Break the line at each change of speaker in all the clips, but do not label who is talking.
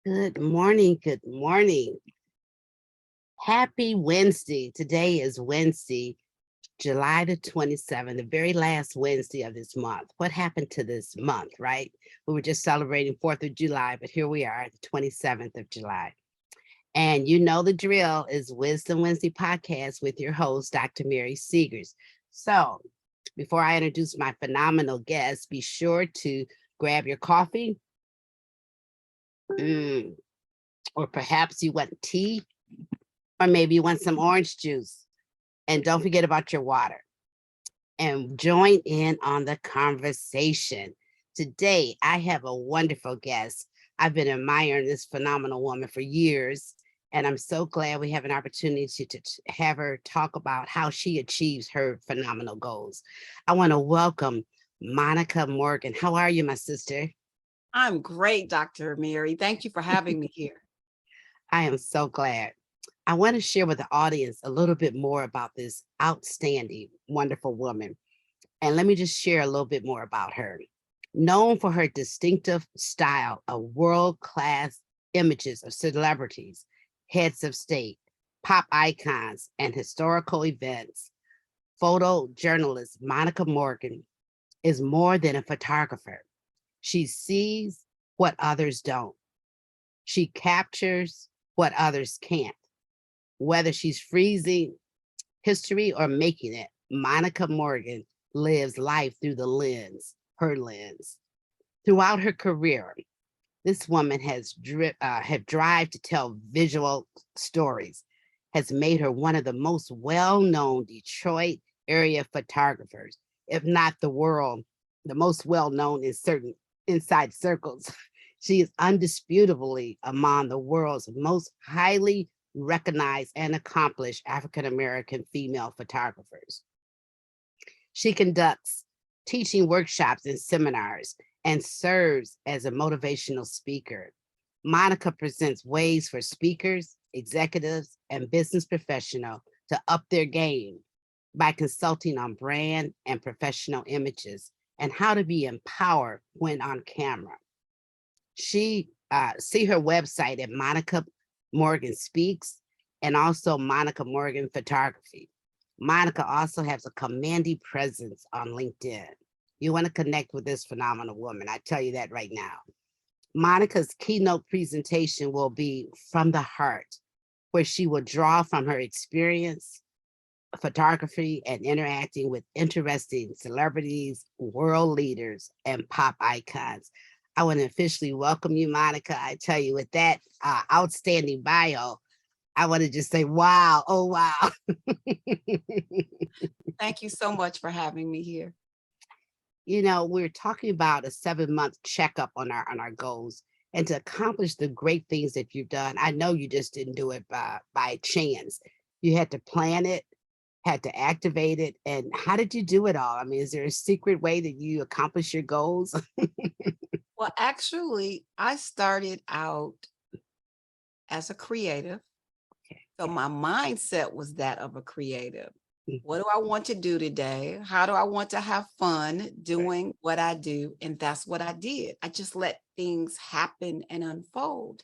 Good morning. Good morning. Happy Wednesday. Today is Wednesday, July the 27th, the very last Wednesday of this month. What happened to this month, right? We were just celebrating 4th of July, but here we are, the 27th of July. And you know the drill is Wisdom Wednesday podcast with your host, Dr. Mary Segars. So before I introduce my phenomenal guest, be sure to grab your coffee. Mm, or perhaps you want tea, or maybe you want some orange juice. And don't forget about your water and join in on the conversation. Today, I have a wonderful guest. I've been admiring this phenomenal woman for years, and I'm so glad we have an opportunity to have her talk about how she achieves her phenomenal goals. I want to welcome Monica Morgan. How are you, my sister?
I'm great, Dr. Mary. Thank you for having me here.
I am so glad. I want to share with the audience a little bit more about this outstanding, wonderful woman. And let me just share a little bit more about her. Known for her distinctive style of world-class images of celebrities, heads of state, pop icons, and historical events, photojournalist Monica Morgan is more than a photographer. She sees what others don't. She captures what others can't. Whether she's freezing history or making it, Monica Morgan lives life through the lens, her lens. Throughout her career, this woman has have drive to tell visual stories, has made her one of the most well-known Detroit area photographers, if not the world, the most well-known in certain inside circles. She is undisputably among the world's most highly recognized and accomplished African American female photographers. She conducts teaching workshops and seminars and serves as a motivational speaker. Monica presents ways for speakers, executives, and business professionals to up their game by consulting on brand and professional images and how to be empowered when on camera. She see her website at Monica Morgan Speaks and also Monica Morgan Photography. Monica also has a commanding presence on LinkedIn. You want to connect with this phenomenal woman. I tell you that right now. Monica's keynote presentation will be From the Heart, where she will draw from her experience, photography, and interacting with interesting celebrities, world leaders, and pop icons. I want to officially welcome you, Monica. I tell you, with that outstanding bio, I want to just say, wow, oh, wow.
Thank you so much for having me here.
You know, we're talking about a 7-month checkup on our goals and to accomplish the great things that you've done. I know you just didn't do it by chance. You had to plan it, had to activate it. And how did you do it all? I mean, is there a secret way that you accomplish your goals?
Well, actually, I started out as a creative. So my mindset was that of a creative. What do I want to do today? How do I want to have fun doing what I do? And that's what I did. I just let things happen and unfold.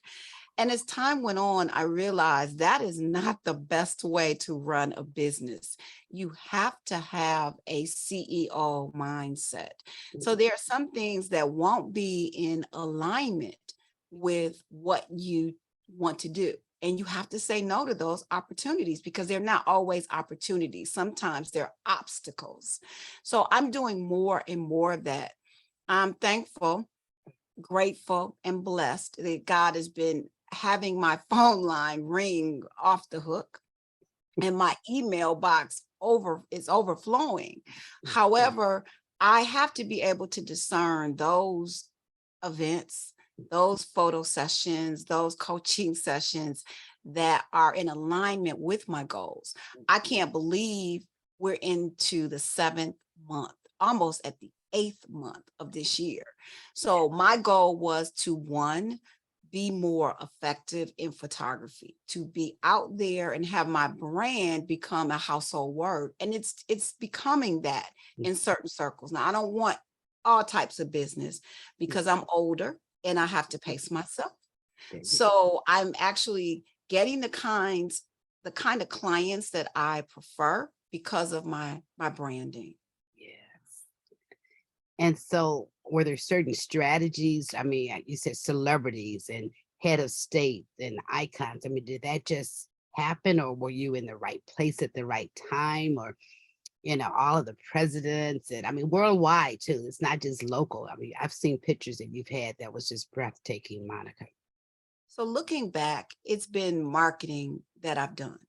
And as time went on, I realized that is not the best way to run a business. You have to have a CEO mindset. So there are some things that won't be in alignment with what you want to do. And you have to say no to those opportunities because they're not always opportunities. Sometimes they're obstacles. So I'm doing more and more of that. I'm thankful, grateful, and blessed that God has been having my phone line ring off the hook and my email box is overflowing. However, I have to be able to discern those events, those photo sessions, those coaching sessions that are in alignment with my goals. I can't believe we're into the 7th month, almost at the 8th month of this year. So my goal was to, one, be more effective in photography, to be out there and have my brand become a household word. And it's becoming that in certain circles. Now, I don't want all types of business because I'm older and I have to pace myself.
There you
So I'm actually getting the kind of clients that I prefer because of my branding.
Yes. And so, were there certain strategies? I mean, you said celebrities and head of state and icons. I mean, did that just happen, or were you in the right place at the right time, or all of the presidents, and I mean, worldwide too. It's not just local. I mean, I've seen pictures that you've had that was just breathtaking, Monica.
So looking back, it's been marketing that I've done.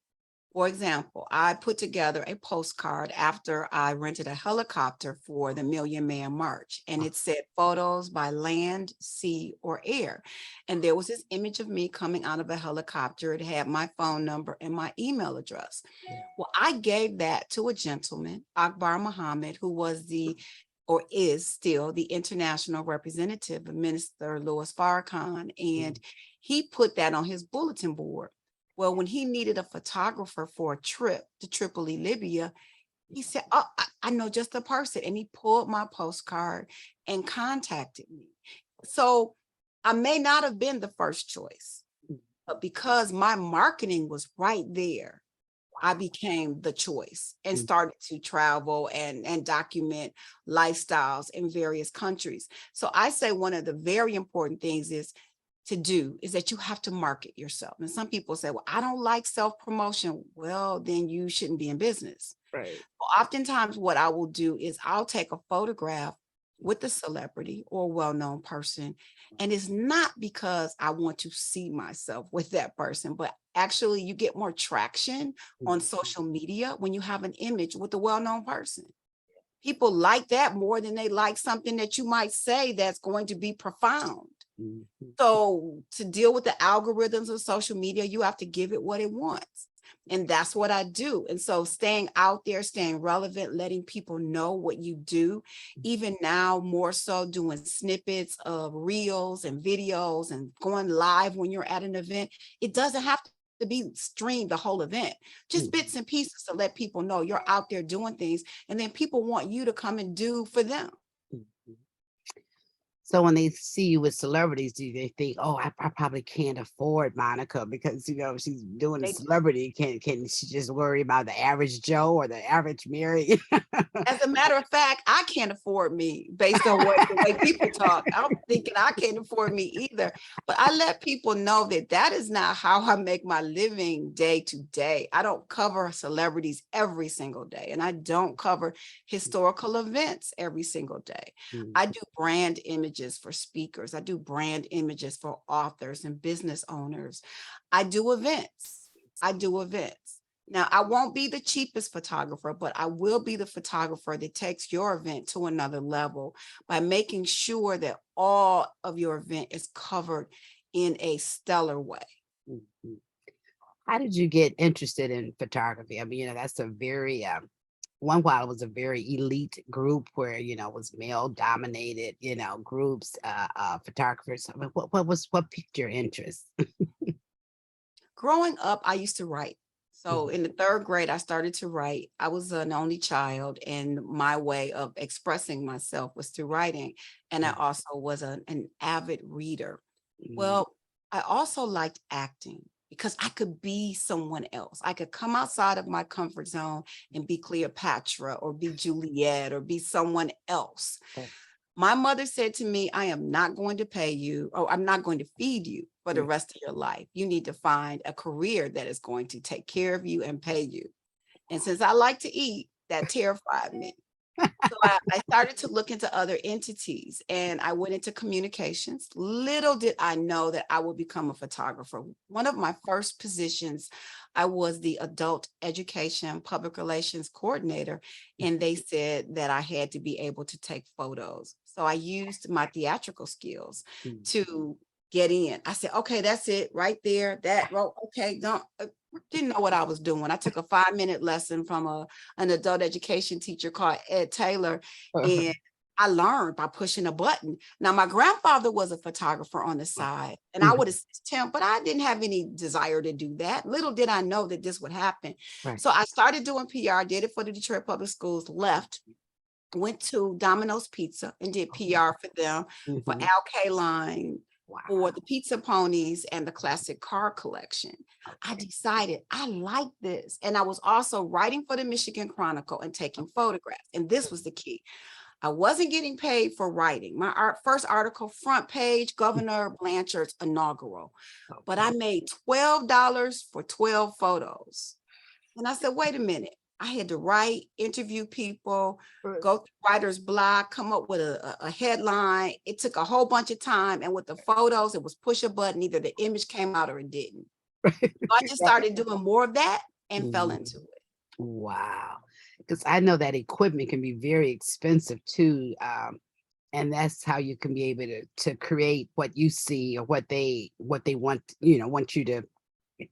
For example, I put together a postcard after I rented a helicopter for the Million Man March, and it said photos by land, sea, or air. And there was this image of me coming out of a helicopter. It had my phone number and my email address.
Yeah.
Well, I gave that to a gentleman, Akbar Muhammad, who was or is still the international representative of Minister Louis Farrakhan. And he put that on his bulletin board. Well, when he needed a photographer for a trip to Tripoli, Libya, he said, "Oh, I know just the person." And he pulled my postcard and contacted me. So I may not have been the first choice, but because my marketing was right there, I became the choice and
Mm,
started to travel and document lifestyles in various countries. So I say one of the very important things is that you have to market yourself. And some people say, well, I don't like self-promotion. Well, then you shouldn't be in business.
right.
Oftentimes what I will do is I'll take a photograph with a celebrity or a well-known person. And it's not because I want to see myself with that person, but actually you get more traction on
Mhm,
social media when you have an image with a well-known person. People like that more than they like something that you might say that's going to be profound.
mhm,
So to deal with the algorithms of social media, you have to give it what it wants. And that's what I do. And so staying out there, staying relevant, letting people know what you do, even now more so doing snippets of reels and videos and going live when you're at an event. It doesn't have to be streamed the whole event, just
mhm,
bits and pieces to let people know you're out there doing things. And then people want you to come and do for them.
mhm. So when they see you with celebrities, do they think, "Oh, I probably can't afford Monica because she's doing a
They
celebrity. Can she just worry about the average Joe or the average Mary?"
As a matter of fact, I can't afford me based on the way people talk. I'm thinking I can't afford me either. But I let people know that that is not how I make my living day to day. I don't cover celebrities every single day, and I don't cover historical events every single day.
Mm,
I do brand images for speakers. I do brand images for authors and business owners. I do events. I do events. Now, I won't be the cheapest photographer, but I will be the photographer that takes your event to another level by making sure that all of your event is covered in a stellar way.
mhm. How did you get interested in photography? I mean, that's a very one while it was a very elite group where it was male dominated, groups, photographers. I mean, what piqued your interest?
Growing up, I used to write. So
Mhm,
in the third grade, I started to write. I was an only child, and my way of expressing myself was through writing. And I
mhm,
also was an avid reader.
mhm,
Well, I also liked acting because I could be someone else. I could come outside of my comfort zone and be Cleopatra or be Juliet or be someone else.
right,
My mother said to me, I am not going to pay you, or I'm not going to feed you for the
mm,
rest of your life. You need to find a career that is going to take care of you and pay you. And since I like to eat, that terrified me. So I started to look into other entities and I went into communications. Little did I know that I would become a photographer. One of my first positions, I was the adult education public relations coordinator, and they said that I had to be able to take photos. So I used my theatrical skills
mm,
to get in. I said, okay, that's it right there. That row. Okay, don't didn't know what I was doing. I took a 5-minute lesson from an adult education teacher called Ed Taylor,
uh-huh,
and I learned by pushing a button. Now, my grandfather was a photographer on the side, and I
mhm,
would assist him, but I didn't have any desire to do that. Little did I know that this would happen.
right,
So I started doing PR, did it for the Detroit Public Schools, left, went to Domino's Pizza and did PR for them, for
mhm,
Al Kaline, for
Wow.
the pizza ponies and the classic car collection. I
Okay.
decided I like this. And I was also writing for the Michigan Chronicle and taking photographs. And this was the key. I wasn't getting paid for writing. My first article, front page, Governor Blanchard's inaugural. But I
Okay.
made $12 for 12 photos. And I said, wait a minute. I had to write, interview people,
Right.
go through writer's block, come up with a headline. It took a whole bunch of time. And with the photos, it was push a button. Either the image came out or it didn't. So I just
Right.
started doing more of that and fell
Mhm.
into it.
Wow. Because I know that equipment can be very expensive too. And that's how you can be able to create what you see or what they want, want you to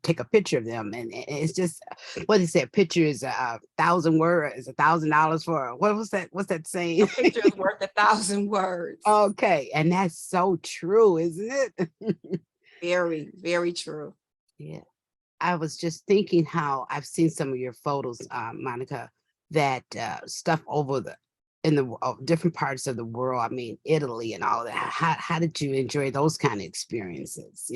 take a picture of them. And it's just what they said, picture is a thousand words, $1,000 for what was that? What's that
A
saying?
picture is worth 1,000 words.
Okay. And that's so true, isn't it?
Very, very true.
Yeah. I was just thinking how I've seen some of your photos, Monica, that stuff over in the different parts of the world. I mean, Italy and all that. How did you enjoy those kind of experiences?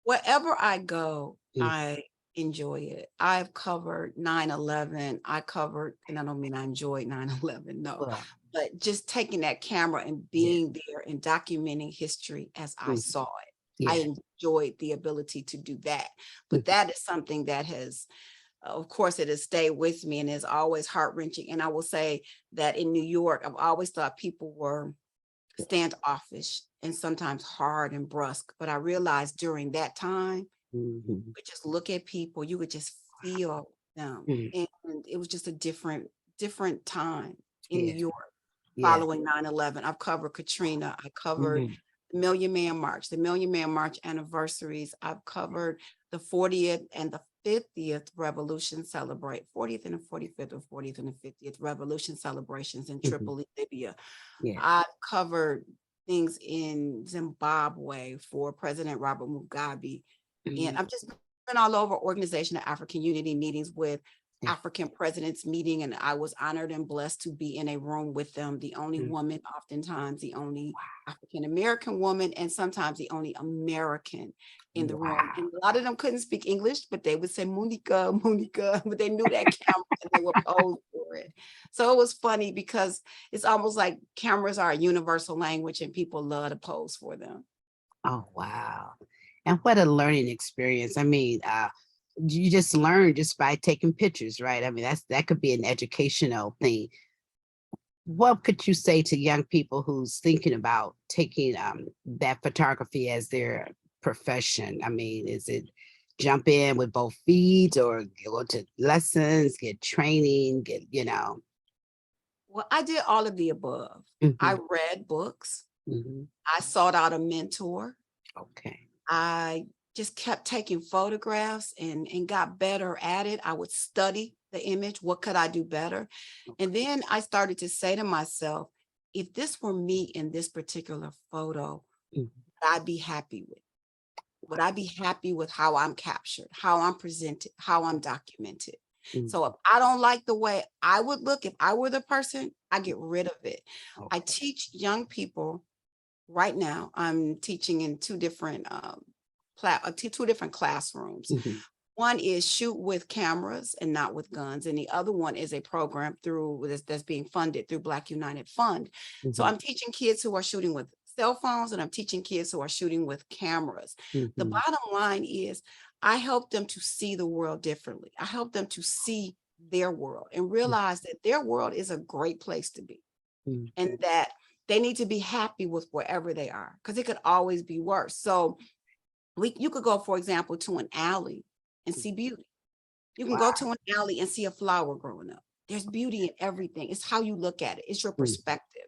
Wherever I go,
Mm.
I enjoy it. I've covered 9/11. I covered, and I don't mean I enjoyed 9/11, no,
Well,
but just taking that camera and
yeah,
being there and documenting history as I
mhm,
saw it. I
yeah,
enjoyed the ability to do that. But
mhm,
that is something that has, of course, it has stayed with me and is always heart wrenching. And I will say that in New York, I've always thought people were standoffish and sometimes hard and brusque. But I realized during that time,
mhm,
you could just look at people, you could just feel them.
mhm,
And it was just a different time in New
yeah,
York
yeah,
following 9/11. I've covered Katrina. I covered
mhm,
the Million Man March anniversaries. I've covered the 40th and the 50th revolution celebrate 40th and the 45th or 40th and the 50th revolution celebrations in
mhm,
Tripoli, Libya.
yeah,
I've covered things in Zimbabwe for President Robert Mugabe. And
mhm,
I've just been all over Organization of African Unity meetings with
yeah,
African presidents meeting, and I was honored and blessed to be in a room with them, the only
mhm,
woman, oftentimes the only African American woman, and sometimes the only American in the room.
wow.
And a lot of them couldn't speak English, but they would say Monica, Monica, but they knew that camera and they would pose for it. So it was funny because it's almost like cameras are a universal language and people love to pose for them.
Oh, wow. And what a learning experience. I mean, you just learn just by taking pictures, right? I mean, that could be an educational thing. What could you say to young people who's thinking about taking that photography as their profession? I mean, is it jump in with both feet or go to lessons, get training,
Well, I did all of the above. I
Mhm,
read books.
mhm.
I sought out a mentor.
Okay.
I just kept taking photographs and got better at it. I would study the image. What could I do better? And then I started to say to myself, if this were me in this particular photo,
Mhm.
would I be happy with? Would I be happy with how I'm captured, how I'm presented, how I'm documented?
Mhm.
So if I don't like the way I would look, if I were the person, I get rid of it. I
Okay.
teach young people right now. I'm teaching in two different classrooms.
Mhm,
One is shoot with cameras and not with guns, and the other one is a program that's being funded through Black United Fund. So
mhm,
I'm teaching kids who are shooting with cell phones, and I'm teaching kids who are shooting with cameras. The
mhm,
bottom line is I help them to see the world differently. I help them to see their world and realize that their world is a great place to be,
mhm,
and that they need to be happy with wherever they are because it could always be worse. So you could go, for example, to an alley and
mhm.
see beauty. You can go
Wow.
to an alley and see a flower growing up. There's beauty in everything. It's how you look at it. It's your
Mhm.
perspective.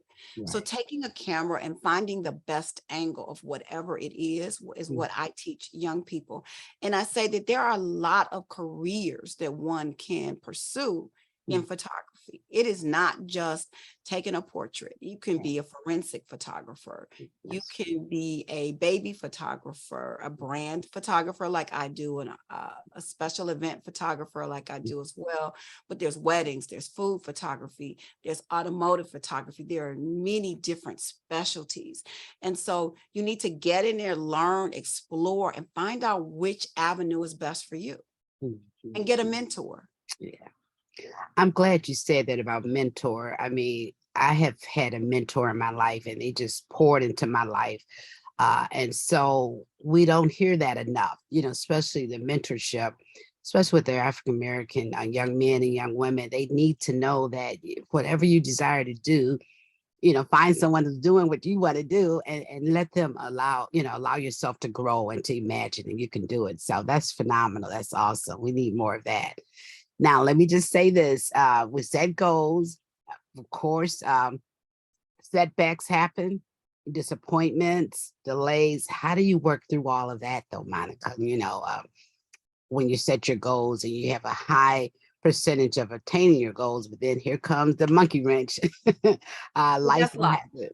So
Right.
taking a camera and finding the best angle of whatever it is
Mhm,
what I teach young people. And I say that there are a lot of careers that one can pursue in
mhm.
photography. photography. It is not just taking a portrait. You can be a forensic photographer. You can be a baby photographer, a brand photographer like I do, and a special event photographer like I do as well. But there's weddings, there's food photography, there's automotive photography. There are many different specialties. And so you need to get in there, learn, explore, and find out which avenue is best for you, and get a mentor.
Yeah. I'm glad you said that about mentor. I mean, I have had a mentor in my life and they just poured into my life. And so we don't hear that enough, especially the mentorship, especially with their African American young men and young women. They need to know that whatever you desire to do, find someone who's doing what you want to do, and let them allow yourself to grow and to imagine and you can do it. So that's phenomenal. That's awesome. We need more of that. Now, let me just say this, with set goals, of course, setbacks happen, disappointments, delays. How do you work through all of that though, Monica? When you set your goals and you have a high percentage of attaining your goals, but then here comes the monkey wrench.
Well,
Life
that's
will
life.
happen.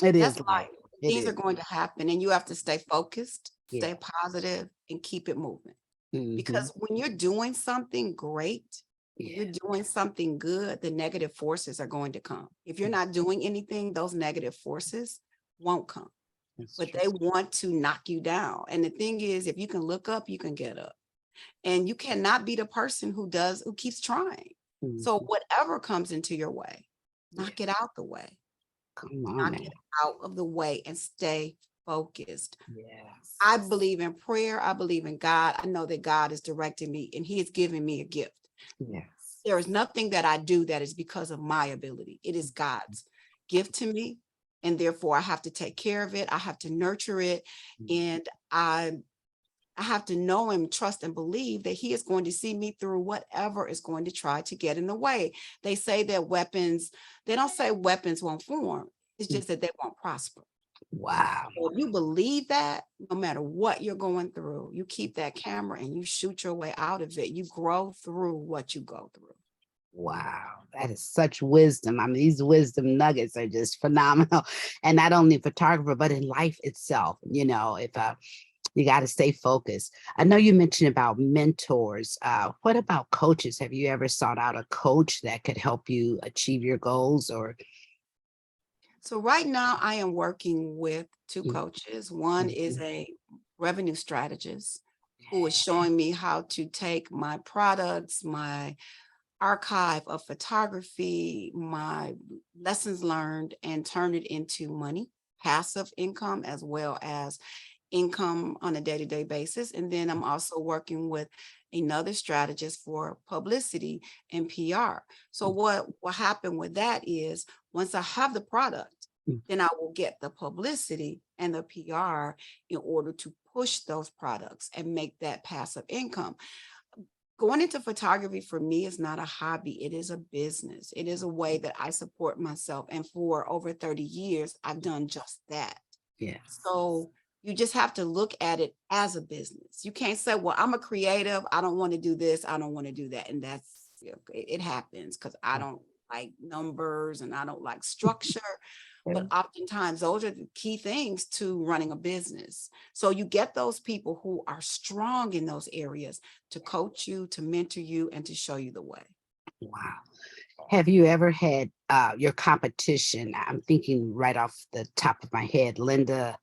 It
That's
is life.
life.
It
Things are
is.
going to happen, and you have to stay focused,
Yeah.
stay positive, and keep it moving.
Mhm.
Because when you're doing something great, when
Yeah.
you're doing something good, the negative forces are going to come. If you're not doing anything, those negative forces won't come,
That's
but
true.
they want to knock you down. And the thing is, if you can look up, you can get up. And you cannot be the person who keeps trying. So
Mhm.
whatever comes into your way,
Yeah.
knock it out the way.
Come on
Knock
now.
it out of the way and stay focused.
Yes.
I believe in prayer. I believe in God. I know that God is directing me and he is giving me a gift.
Yes.
There is nothing that I do that is because of my ability. It is God's gift to me. And therefore I have to take care of it. I have to nurture it. And I have to know and trust and believe that he is going to see me through whatever is going to try to get in the way. They say that they don't say weapons won't form. It's just that they won't prosper.
Wow.
So if you believe that, no matter what you're going through, you keep that camera and you shoot your way out of it. You grow through what you go through.
Wow, that is such wisdom. I mean, these wisdom nuggets are just phenomenal. And not only photographer, but in life itself. If you got to stay focused. I know you mentioned about mentors. What about coaches? Have you ever sought out a coach that could help you achieve your goals? Or
So right now I am working with two
Mm,
coaches. One is
mhm.
a revenue strategist who is showing me how to take my products, my archive of photography, my lessons learned, and turn it into money, passive income, as well as income on a day-to-day basis. And then I'm also working with another strategist for publicity and PR. So what will happen with that is once I have the product,
Mm,
then I will get the publicity and the PR in order to push those products and make that passive income. Going into photography for me is not a hobby. It is a business. It is a way that I support myself. And for over 30 years, I've done just that.
yes.
So you just have to look at it as a business. You can't say, well, I'm a creative. I don't want to do this. I don't want to do that. And it happens because I don't like numbers and I don't like structure.
Yeah.
But oftentimes those are the key things to running a business. So you get those people who are strong in those areas to coach you, to mentor you, and to show you the way.
Wow. Have you ever had your competition? I'm thinking right off the top of my head, Linda.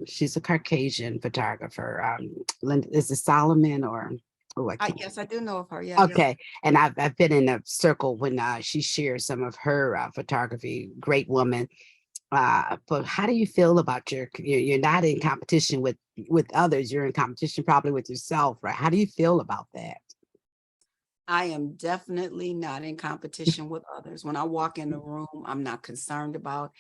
She's a Caucasian photographer. Linda, is it Solomon or oh, I can't.
Yes, I do know of her. Yeah.
Okay, and I've been in a circle when she shares some of her photography. Great woman. But how do you feel about you're not in competition with others. You're in competition probably with yourself, right? How do you feel about that?
I am definitely not in competition with others. When I walk in the room, I'm not concerned about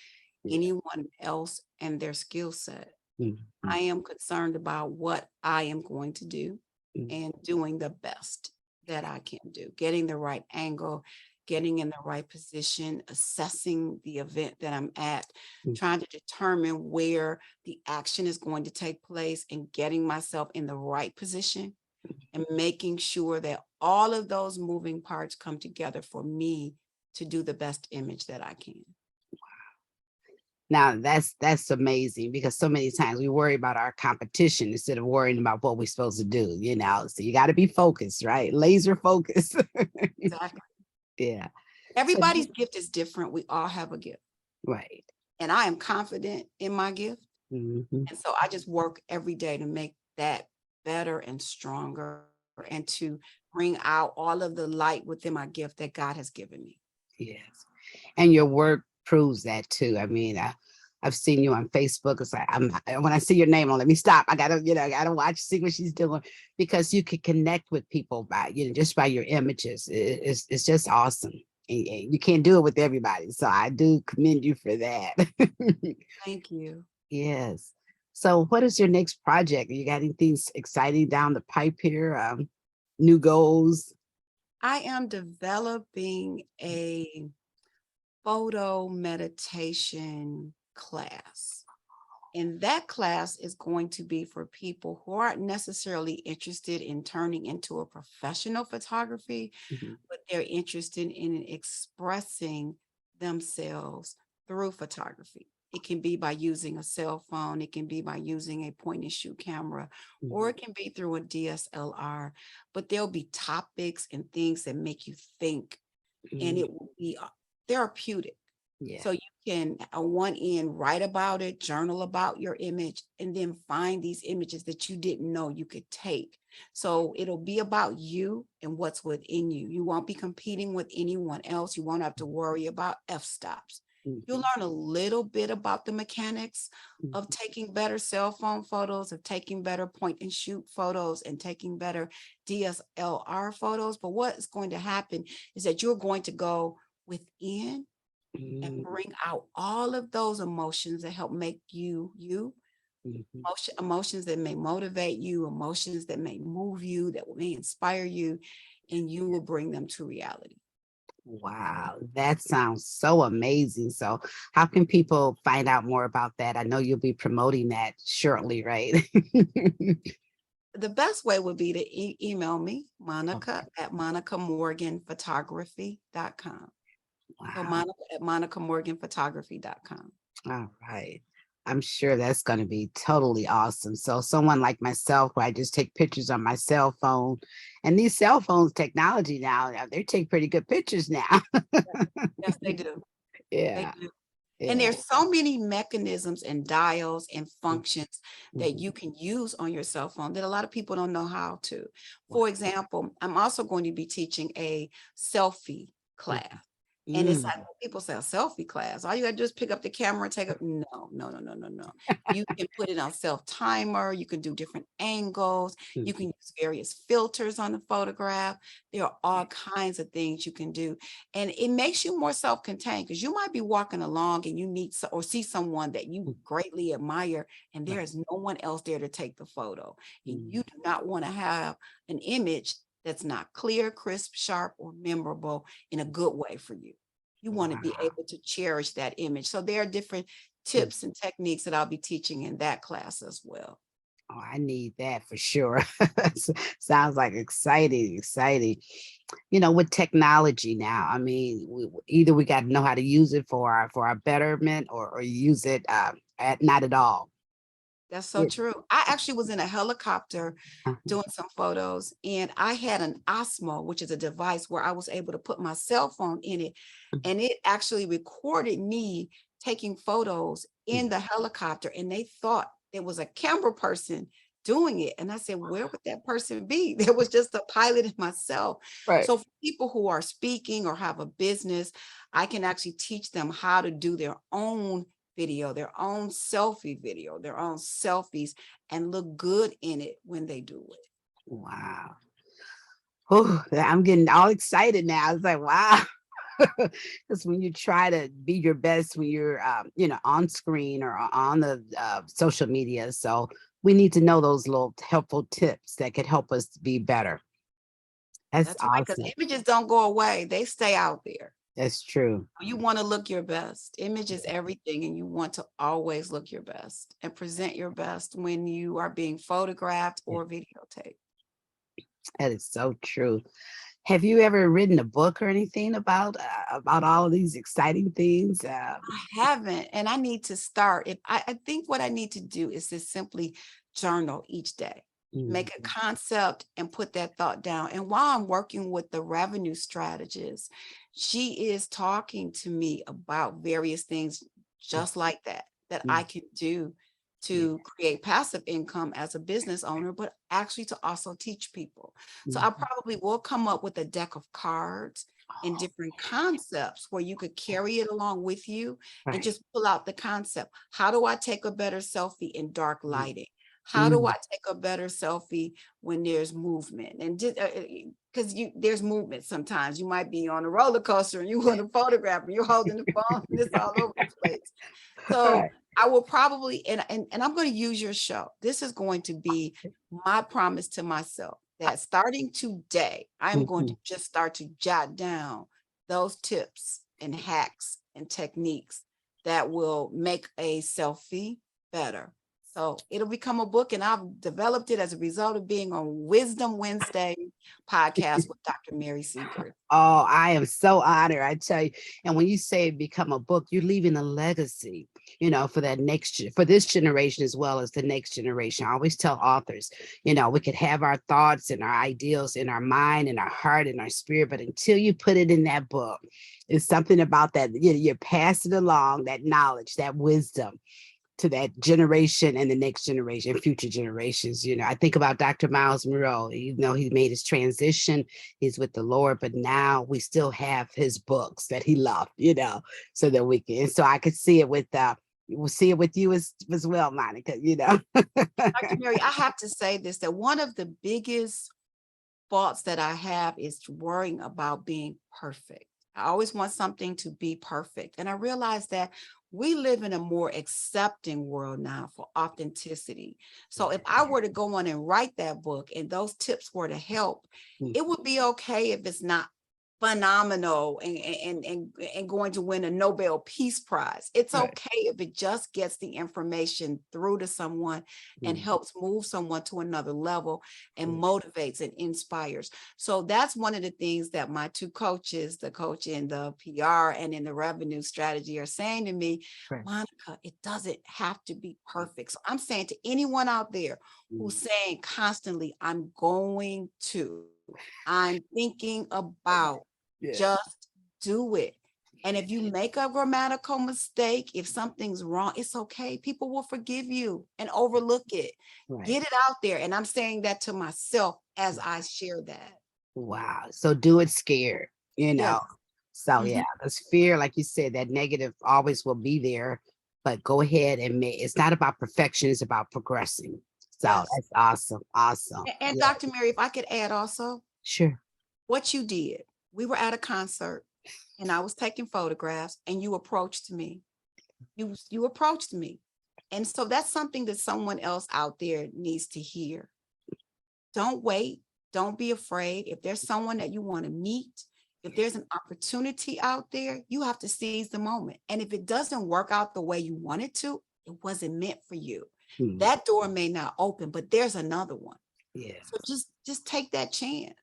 Yeah.
anyone else and their skill set.
Mhm.
I am concerned about what I am going to do
Mhm.
and doing the best that I can do, getting the right angle, getting in the right position, assessing the event that I'm at,
Mhm.
trying to determine where the action is going to take place and getting myself in the right position. and making sure that all of those moving parts come together for me to do the best image that I can.
Now that's amazing because so many times we worry about our competition instead of worrying about what we're supposed to do, you know. So you got to be focused, right? Laser focus.
Exactly.
Yeah. So
Everybody's gift is different. We all have a gift.
right.
And I am confident in my gift.
Mhm.
And so I just work every day to make that better and stronger and to bring out all of the light within my gift that God has given me.
Yes. And your work proves that too. I mean, I've seen you on Facebook. It's like when I see your name on, let me stop. I gotta, I gotta watch, see what she's doing because you can connect with people by, just by your images. It's just awesome. And you can't do it with everybody. So I do commend you for that.
Thank you.
Yes. So what is your next project? You got anything exciting down the pipe here? New goals?
I am developing a photo meditation class. And that class is going to be for people who aren't necessarily interested in turning into a professional photography,
Mhm.
but they're interested in expressing themselves through photography. It can be by using a cell phone, it can be by using a point and shoot camera, or
Mhm.
it can be through a DSLR. But there'll be topics and things that make you think, and
Mhm.
it will be therapeutic.
Yeah.
So you can, on one end, write about it, journal about your image, and then find these images that you didn't know you could take. So it'll be about you and what's within you. You won't be competing with anyone else. You won't have to worry about f-stops. You'll
Mhm.
learn a little bit about the mechanics of
Mhm.
taking better cell phone photos, of taking better point and shoot photos, and taking better DSLR photos. But what's going to happen is that you're going to go within and
Mhm.
bring out all of those emotions that help make you you.
Mhm.
Emotions that may motivate you, emotions that may move you, that may inspire you, and you will bring them to reality.
Wow, that sounds so amazing. So, how can people find out more about that? I know you'll be promoting that shortly, right?
The best way would be to email me,
Okay.
Monica at monicamorganphotography.com. So
Wow.
Monica at monicamorganphotography.com.
All right. I'm sure that's going to be totally awesome. So, someone like myself, where I just take pictures on my cell phone, and these cell phones technology now, they take pretty good pictures now.
Yes, they do. They
Yeah.
do. And
Yeah.
there's so many mechanisms and dials and functions that
Mhm.
you can use on your cell phone that a lot of people don't know how to.
Wow.
For example, I'm also going to be teaching a selfie class.
Mhm.
And it's like
Mm.
when people say a selfie class, all you gotta do is pick up the camera and take it. No, no, no, no, no, no. You can put it on self timer. You can do different angles. You can
Mhm.
use various filters on the photograph. There are all kinds of things you can do. And it makes you more self-contained because you might be walking along and you meet or see someone that you
Mm.
greatly admire, and there
Right.
is no one else there to take the photo. And you
Mm.
do not want to have an image that's not clear, crisp, sharp, or memorable in a good way for you. You want to be
Wow.
able to cherish that image. So there are different
Mm.
tips and techniques that I'll be teaching in that class as well.
Oh, I need that for sure. Sounds like exciting, exciting. With technology now, I mean, either we got to know how to use it for our betterment, or use it not at all.
That's so
Yeah.
true. I actually was in a helicopter
Uh-huh.
doing some photos, and I had an Osmo, which is a device where I was able to put my cell phone in it,
Mhm.
and it actually recorded me taking photos in
Mhm.
the helicopter, and they thought there was a camera person doing it. And I said, where would that person be? There was just a pilot and myself.
Right.
So for people who are speaking or have a business, I can actually teach them how to do their own video, their own selfie video, their own selfies, and look good in it when they do it.
Wow. Oh, I'm getting all excited now. It's like, wow. Because when you try to be your best when you're, on screen or on the social media. So we need to know those little helpful tips that could help us be better. That's
That's right, because
awesome.
images don't go away, they stay out there.
That's true.
You want to look your best. Image is everything, and you want to always look your best and present your best when you are being photographed
Yeah.
or videotaped.
That is so true. Have you ever written a book or anything about all of these exciting things?
I haven't, and I need to start. If I think what I need to do is just simply journal each day, make a
Mhm.
concept and put that thought down. And while I'm working with the revenue strategist, she is talking to me about various things just like that, that I
Mhm.
can do
Yeah.
to create passive income as a business owner, but actually to also teach people. So I
Mhm.
probably will come up with a deck of cards and
Oh,
different concepts where you could carry it along with you and
right.
just pull out the concept. How do I take a better selfie in dark
Mm.
lighting? How do I
Mm.
take a better selfie when there's movement? And just because there's movement sometimes. You might be on a roller coaster and you want to photograph and you're holding the phone and it's all over the place. So
Right.
I will probably, and I'm going to use your show. This is going to be my promise to myself that starting today, I'm going to
Mhm.
just start to jot down those tips and hacks and techniques that will make a selfie better. So it'll become a book, and I've developed it as a result of being on Wisdom Wednesday podcast with Dr. Mary Segars.
Oh, I am so honored, I tell you. And when you say become a book, you're leaving a legacy, for that for this generation as well as the next generation. I always tell authors, we could have our thoughts and our ideals in our mind and our heart and our spirit, but until you put it in that book, it's something about that, you're passing along that knowledge, that wisdom to that generation and the next generation, future generations. I think about Dr. Miles Monroe. He made his transition. He's with the Lord, but now we still have his books that he loved, so that we can. And so I could see it we'll see it with you as well, Monica.
Dr. Mary, I have to say this, that one of the biggest faults that I have is worrying about being perfect. I always want something to be perfect. And I realize that we live in a more accepting world now for authenticity. So if I were to go on and write that book and those tips were to help, it would be okay if it's not phenomenal and going to win a Nobel Peace Prize. It's
Right.
okay if it just gets the information through to someone and
Mm.
helps move someone to another level and
Yeah.
motivates and inspires. So that's one of the things that my two coaches, the coach in the PR and in the revenue strategy, are saying to me,
Right.
Monica, it doesn't have to be perfect. So I'm saying to anyone out there who's
Mm.
saying constantly, I'm thinking about,
Yeah.
just do it. And if you make a grammatical mistake, if something's wrong, it's okay. People will forgive you and overlook it.
Right.
Get it out there. And I'm saying that to myself as I share that.
Wow. So do it scared, you
Yes.
know. So yeah,
Mhm.
this fear, like you said, that negative always will be there, but go ahead and it's not about perfection, it's about progressing. So
Yes.
that's awesome. Awesome.
And
Yeah,
Dr. Mary, if I could add also,
sure.
what you did, we were at a concert and I was taking photographs and you approached me. You approached me. And so that's something that someone else out there needs to hear. Don't wait. Don't be afraid. If there's someone that you want to meet, if there's an opportunity out there, you have to seize the moment. And if it doesn't work out the way you want it to, it wasn't meant for you.
Hmm.
That door may not open, but there's another one.
Yeah,
So just take that chance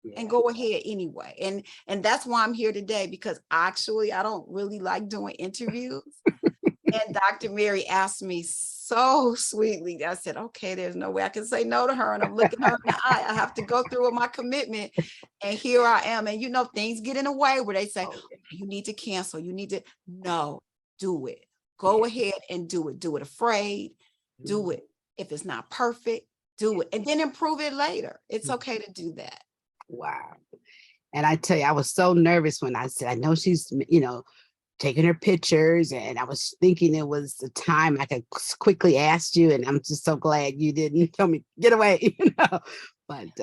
and
yeah.
go ahead anyway. And that's why I'm here today, because actually I don't really like doing interviews. And Dr. Mary asked me so sweetly. I said, okay, there's no way I can say no to her. And I'm looking her in the eye. I have to go through with my commitment. And here I am. And things get in the way where they say,
Oh,
okay, you need to cancel. You need to, no, do it.
yeah.
Go ahead and do it. Do it afraid. Do
Mhm.
it. If it's not perfect, do it. And then improve it later. It's
Mhm.
okay to do that.
Wow. And I tell you, I was so nervous when I said, I know she's, taking her pictures, and I was thinking it was the time I could quickly ask you, and I'm just so glad you didn't tell me get away, But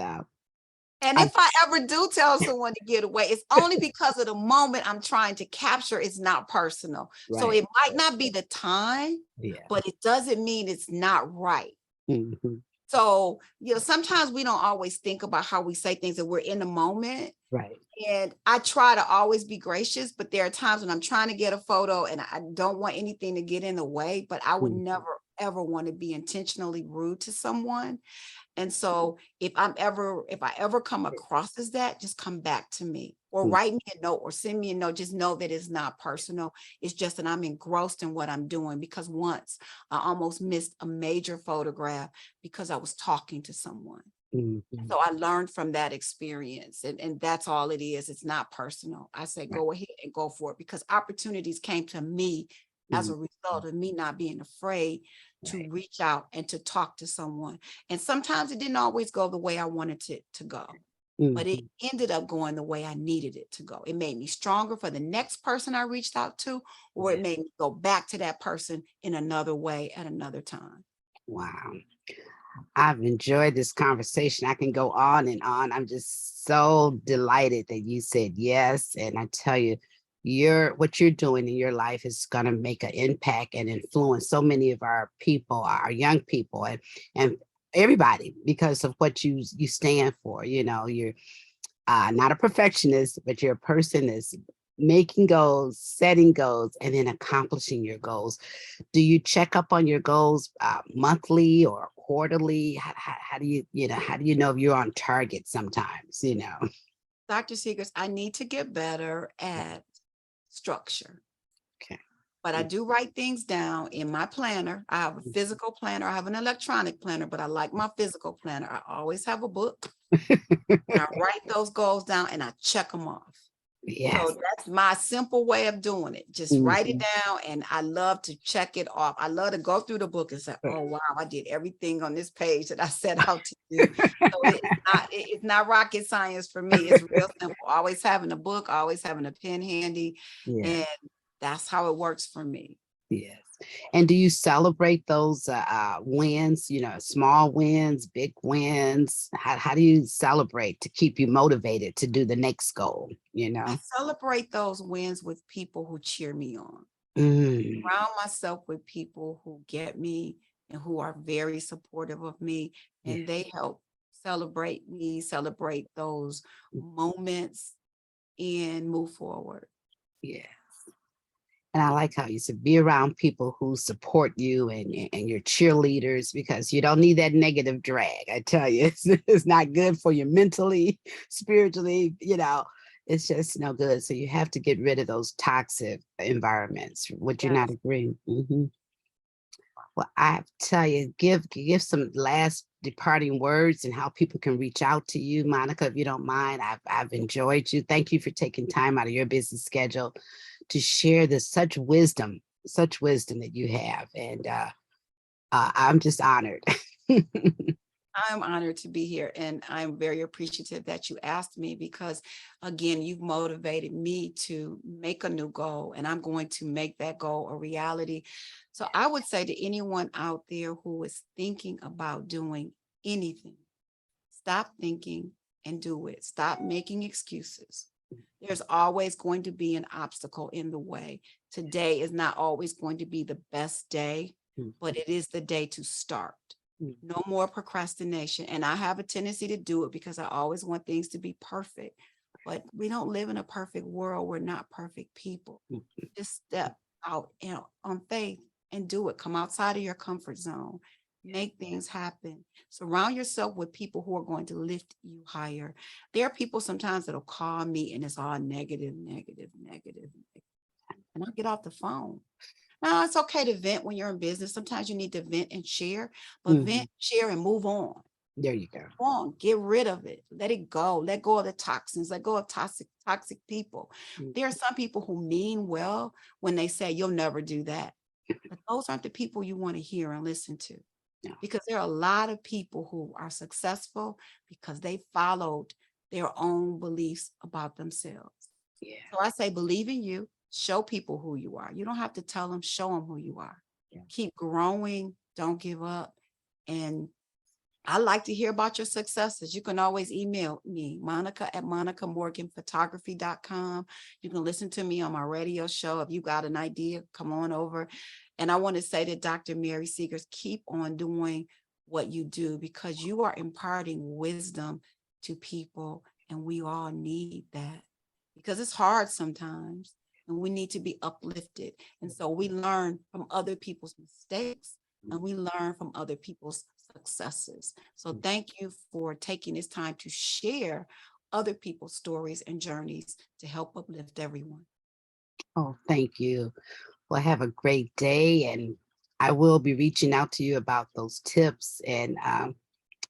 And
I
if I ever do tell someone to get away, it's only because of the moment I'm trying to capture. It's not personal. So
right,
it might not be the time,
yeah,
but it doesn't mean it's not right.
mhm,
So, sometimes we don't always think about how we say things and we're in the moment.
right,
And I try to always be gracious, but there are times when I'm trying to get a photo and I don't want anything to get in the way, but I would
mhm,
never ever want to be intentionally rude to someone. And so if I ever come across as that, just come back to me or
Mm,
write me a note or send me a note. Just know that it's not personal. It's just that I'm engrossed in what I'm doing, because once I almost missed a major photograph because I was talking to someone.
mhm.
So I learned from that experience, and that's all it is. It's not personal. I say,
Right.
go ahead and go for it, because opportunities came to me as a
Mhm.
result of me not being afraid to
Right.
reach out and to talk to someone. And sometimes it didn't always go the way I wanted it to go, but it
Mhm.
ended up going the way I needed it to go. It made me stronger for the next person I reached out to, or it
Yeah.
made me go back to that person in another way at another time.
Wow. I've enjoyed this conversation. I can go on and on. I'm just so delighted that you said yes. And I tell you, what you're doing in your life is going to make an impact and influence so many of our people, our young people, and everybody because of what you stand for. You're not a perfectionist, but you're a person that's making goals, setting goals, and then accomplishing your goals. Do you check up on your goals monthly or quarterly? How do how do you know if you're on target sometimes,
Dr. Segars, I need to get better at structure.
Okay.
But I do write things down in my planner. I have a physical planner. I have an electronic planner, but I like my physical planner. I always have a book, and I write those goals down and I check them off.
Yes.
So that's my simple way of doing it. Just write it
Mhm.
down, and I love to check it off. I love to go through the book and say, oh wow, I did everything on this page that I set out to do. So it's not rocket science for me. It's real simple. Always having a book, always having a pen handy,
Yeah.
and that's how it works for me.
Yes. And do you celebrate those wins, small wins, big wins? How do you celebrate to keep you motivated to do the next goal,
I celebrate those wins with people who cheer me on.
Mm,
Surround myself with people who get me and who are very supportive of me,
yeah.
and they help celebrate me, celebrate those moments, and move forward.
Yeah. And I like how you said be around people who support you and your cheerleaders because you don't need that negative drag. I tell you, it's not good for you mentally, spiritually, it's just no good. So you have to get rid of those toxic environments. Would you not
Yes.
agree? Well, I tell you, give some last departing words and how people can reach out to you, Monica, if you don't mind. I've enjoyed you. Thank you for taking time out of your busy schedule to share this such wisdom that you have, and I'm just honored.
I'm honored to be here, and I'm very appreciative that you asked me, because, again, you've motivated me to make a new goal, and I'm going to make that goal a reality. So I would say to anyone out there who is thinking about doing anything, stop thinking and do it. Stop making excuses. There's always going to be an obstacle in the way. Today is not always going to be the best day, but it is the day to start. No more procrastination. And I have a tendency to do it because I always want things to be perfect. But we don't live in a perfect world. We're not perfect people. Just step out on faith and do it. Come outside of your comfort zone. Make things happen. Surround yourself with people who are going to lift you higher. There are people sometimes that'll call me and it's all negative, negative, negative, negative. And I get off the phone. Now, it's okay to vent when you're in business. Sometimes you need to vent and share, but
Mhm.
vent, share, and move on.
There you go.
Move on, get rid of it. Let it go. Let go of the toxins. Let go of toxic people.
Mm,
There are some people who mean well when they say you'll never do that. But those aren't the people you want to hear and listen to,
no.
because there are a lot of people who are successful because they followed their own beliefs about themselves.
Yeah.
So I say, believe in you, show people who you are. You don't have to tell them, show them who you are.
Yeah.
Keep growing, don't give up. And I like to hear about your successes. You can always email me, Monica at monicamorganphotography.com. You can listen to me on my radio show. If you got an idea, come on over. And I want to say to Dr. Mary Segars, keep on doing what you do, because you are imparting wisdom to people, and we all need that, because it's hard sometimes and we need to be uplifted. And so we learn from other people's mistakes, and we learn from other people's successes. So thank you for taking this time to share other people's stories and journeys to help uplift everyone.
Oh, thank you. Well, have a great day, and I will be reaching out to you about those tips. And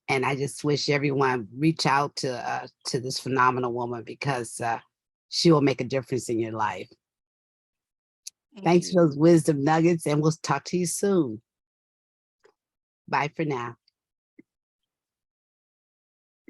I just wish everyone reach out to this phenomenal woman because she will make a difference in your life.
Thank
Thanks
you.
for those wisdom nuggets, and we'll talk to you soon. Bye for now.